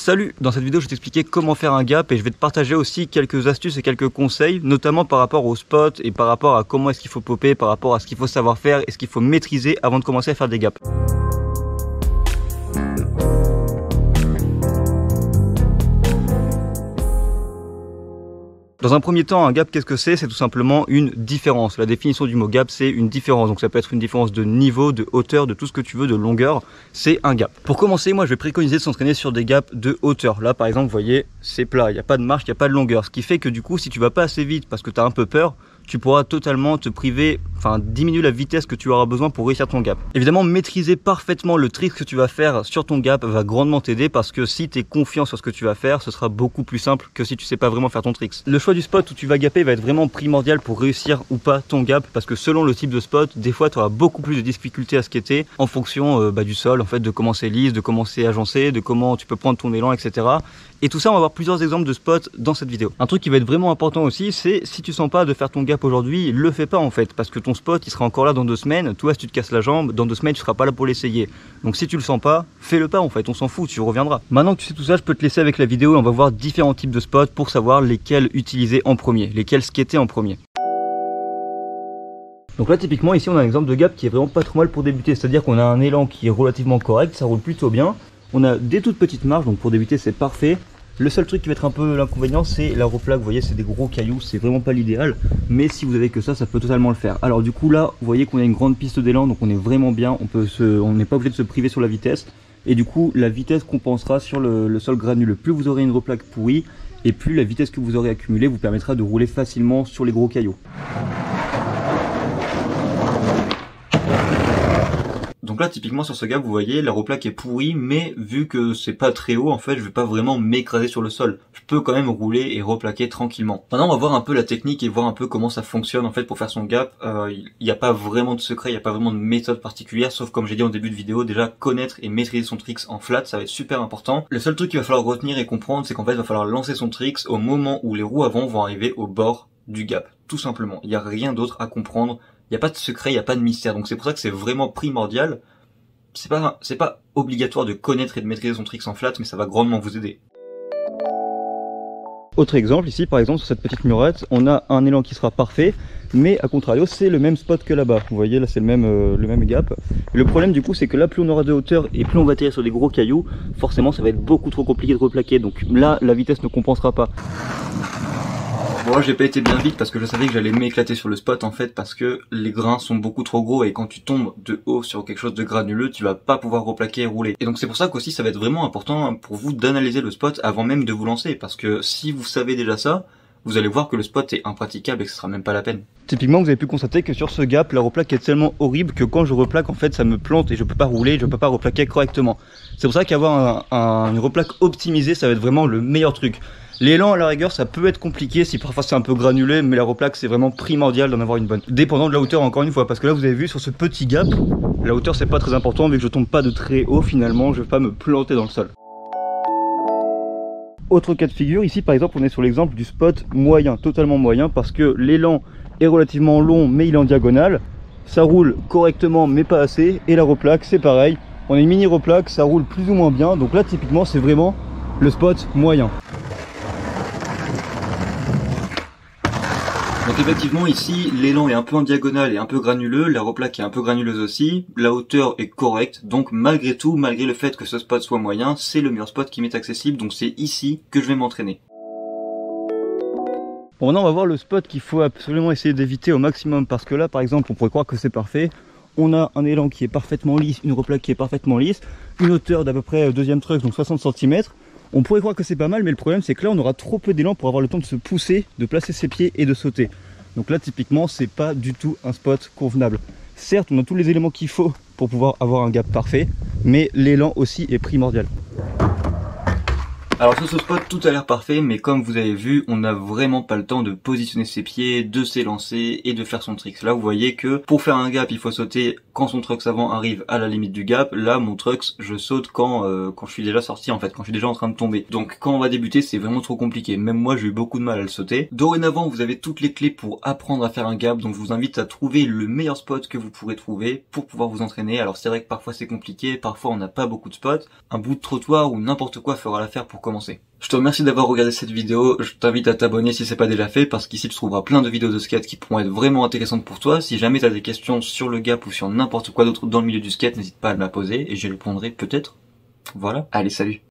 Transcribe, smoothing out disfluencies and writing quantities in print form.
Salut! Dans cette vidéo, je vais t'expliquer comment faire un gap et je vais te partager aussi quelques astuces et quelques conseils, notamment par rapport au spot et par rapport à comment est-ce qu'il faut popper, par rapport à ce qu'il faut savoir faire et ce qu'il faut maîtriser avant de commencer à faire des gaps. Dans un premier temps, un gap, qu'est-ce que c'est? C'est tout simplement une différence. La définition du mot gap, c'est une différence. Donc ça peut être une différence de niveau, de hauteur, de tout ce que tu veux, de longueur. C'est un gap. Pour commencer, moi, je vais préconiser de s'entraîner sur des gaps de hauteur. Là, par exemple, vous voyez, c'est plat. Il n'y a pas de marche, il n'y a pas de longueur. Ce qui fait que du coup, si tu vas pas assez vite parce que tu as un peu peur, tu pourras totalement te priver, enfin diminuer la vitesse que tu auras besoin pour réussir ton gap. Évidemment, maîtriser parfaitement le trick que tu vas faire sur ton gap va grandement t'aider parce que si tu es confiant sur ce que tu vas faire, ce sera beaucoup plus simple que si tu sais pas vraiment faire ton trick. Le choix du spot où tu vas gaper va être vraiment primordial pour réussir ou pas ton gap parce que selon le type de spot, des fois tu auras beaucoup plus de difficultés à skater en fonction du sol, en fait, de comment c'est lisse, de comment c'est agencé, de comment tu peux prendre ton élan, etc. Et tout ça, on va voir plusieurs exemples de spots dans cette vidéo. Un truc qui va être vraiment important aussi, c'est si tu sens pas de faire ton gap aujourd'hui, le fais pas en fait, parce que ton spot il sera encore là dans 2 semaines. Toi, si tu te casses la jambe, dans 2 semaines tu seras pas là pour l'essayer. Donc si tu le sens pas, fais-le pas en fait, on s'en fout, tu reviendras. Maintenant que tu sais tout ça, je peux te laisser avec la vidéo et on va voir différents types de spots pour savoir lesquels utiliser en premier, lesquels skater en premier. Donc là typiquement ici on a un exemple de gap qui est vraiment pas trop mal pour débuter, c'est-à-dire qu'on a un élan qui est relativement correct, ça roule plutôt bien. On a des toutes petites marges, donc pour débuter c'est parfait. Le seul truc qui va être un peu l'inconvénient, c'est la replaque. Vous voyez, c'est des gros cailloux, c'est vraiment pas l'idéal. Mais si vous avez que ça peut totalement le faire. Alors du coup là, vous voyez qu'on a une grande piste d'élan, donc on est vraiment bien. On n'est pas obligé de se priver sur la vitesse. Et du coup, la vitesse compensera sur le sol granuleux. Plus vous aurez une replaque pourrie, et plus la vitesse que vous aurez accumulée vous permettra de rouler facilement sur les gros cailloux. Donc là typiquement sur ce gap vous voyez la replaque est pourrie, mais vu que c'est pas très haut en fait je vais pas vraiment m'écraser sur le sol. Je peux quand même rouler et replaquer tranquillement. Maintenant on va voir un peu la technique et voir un peu comment ça fonctionne en fait pour faire son gap. Il n'y a pas vraiment de secret, il n'y a pas vraiment de méthode particulière, sauf comme j'ai dit en début de vidéo, déjà connaître et maîtriser son tricks en flat ça va être super important. Le seul truc qu'il va falloir retenir et comprendre c'est qu'en fait il va falloir lancer son tricks au moment où les roues avant vont arriver au bord du gap. Tout simplement, il n'y a rien d'autre à comprendre. Il n'y a pas de secret, il n'y a pas de mystère, donc c'est pour ça que c'est vraiment primordial. C'est pas obligatoire de connaître et de maîtriser son tricks en flat, mais ça va grandement vous aider. Autre exemple, ici par exemple sur cette petite murette, on a un élan qui sera parfait, mais à contrario c'est le même spot que là-bas. Vous voyez là c'est le même gap. Et le problème du coup c'est que là plus on aura de hauteur et plus on va atterrir sur des gros cailloux, forcément ça va être beaucoup trop compliqué de replaquer, donc là la vitesse ne compensera pas. Bon là j'ai pas été bien vite parce que je savais que j'allais m'éclater sur le spot en fait parce que les grains sont beaucoup trop gros et quand tu tombes de haut sur quelque chose de granuleux tu vas pas pouvoir replaquer et rouler. Et donc c'est pour ça qu'aussi ça va être vraiment important pour vous d'analyser le spot avant même de vous lancer parce que si vous savez déjà ça, vous allez voir que le spot est impraticable et que ce sera même pas la peine. Typiquement vous avez pu constater que sur ce gap la replaque est tellement horrible que quand je replaque en fait ça me plante et je peux pas rouler, je peux pas replaquer correctement. C'est pour ça qu'avoir une replaque optimisée ça va être vraiment le meilleur truc. L'élan à la rigueur ça peut être compliqué si parfois c'est un peu granulé, mais la replaque c'est vraiment primordial d'en avoir une bonne. Dépendant de la hauteur encore une fois, parce que là vous avez vu sur ce petit gap, la hauteur c'est pas très important vu que je tombe pas de très haut finalement, je vais pas me planter dans le sol. Autre cas de figure, ici par exemple on est sur l'exemple du spot moyen, totalement moyen, parce que l'élan est relativement long mais il est en diagonale, ça roule correctement mais pas assez, et la replaque c'est pareil, on a une mini replaque, ça roule plus ou moins bien, donc là typiquement c'est vraiment le spot moyen. Donc effectivement ici l'élan est un peu en diagonale et un peu granuleux, la replaque est un peu granuleuse aussi, la hauteur est correcte, donc malgré tout, malgré le fait que ce spot soit moyen, c'est le meilleur spot qui m'est accessible, donc c'est ici que je vais m'entraîner. Bon maintenant on va voir le spot qu'il faut absolument essayer d'éviter au maximum, parce que là par exemple on pourrait croire que c'est parfait, on a un élan qui est parfaitement lisse, une replaque qui est parfaitement lisse, une hauteur d'à peu près deuxième truck, donc 60 cm. On pourrait croire que c'est pas mal, mais le problème c'est que là on aura trop peu d'élan pour avoir le temps de se pousser, de placer ses pieds et de sauter. Donc là typiquement c'est pas du tout un spot convenable. Certes on a tous les éléments qu'il faut pour pouvoir avoir un gap parfait, mais l'élan aussi est primordial. Alors sur ce spot tout a l'air parfait, mais comme vous avez vu on n'a vraiment pas le temps de positionner ses pieds, de s'élancer et de faire son trick. Là vous voyez que pour faire un gap il faut sauter quand son trucks avant arrive à la limite du gap, là mon trucks je saute quand je suis déjà sorti en fait, quand je suis déjà en train de tomber. Donc quand on va débuter c'est vraiment trop compliqué, même moi j'ai eu beaucoup de mal à le sauter. Dorénavant vous avez toutes les clés pour apprendre à faire un gap, donc je vous invite à trouver le meilleur spot que vous pourrez trouver pour pouvoir vous entraîner. Alors c'est vrai que parfois c'est compliqué, parfois on n'a pas beaucoup de spots, un bout de trottoir ou n'importe quoi fera l'affaire pour commencer. Je te remercie d'avoir regardé cette vidéo, je t'invite à t'abonner si c'est pas déjà fait parce qu'ici tu trouveras plein de vidéos de skate qui pourront être vraiment intéressantes pour toi. Si jamais tu as des questions sur le gap ou sur n'importe quoi d'autre dans le milieu du skate, n'hésite pas à me la poser et j'y répondrai peut-être. Voilà, allez salut.